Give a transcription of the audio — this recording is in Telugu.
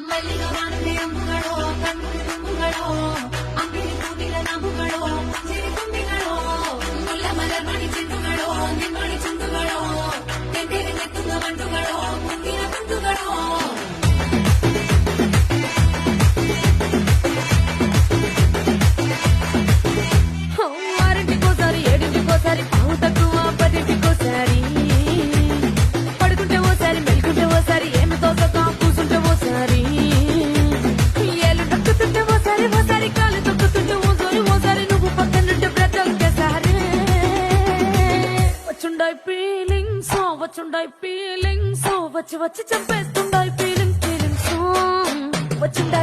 ಮಲ್ಲಿಗ ಮಾನದೆ ಅಂಬುಗಳೋ ಕಣ್ಣು ತುಂಬುಗಳೋ ಅಂಬಿಲಿ ಕೂಟಿಲ ನಂಬುಗಳೋ ಸಿರಿ ತುಂಬಿಗಳೋ ಮುಲ್ಲ ಮಲರ್ ಮಣಿ ಚೆಂಡುಗಳೋ ನಿಮ್ಮಣಿ ಚುಂಡುಗಳೋ ತೆಂದೇರಿ ನೆತ್ತುಂಗ ಮಂಟುಗಳೋ ಮುಂದಿನ ಬಂಧುಗಳೋ ఆరింటికోసారి ఏడింటికోసారి పావు తక్కువ పదింటికోసారి పడుకుంటే ఓసారి మెలుకుంటే ఓసారి ఏమి తోసక కూసుంటే ఓసారి ఏళ్ళు తొక్కుతుంటే ఓసారి ఓసారి కాలు తొక్కుతుంటే ఓసారి ఓసారి నువ్వు పక్కనుంటే బ్రతలకేసారి వచ్చుండాయి ఫీలింగ్స్ వచ్చుండాయి ఫీలింగ్స్ వచ్చి వచ్చి చంపేస్తుండాయి ఫీలింగ్స్ వచ్చుండాయి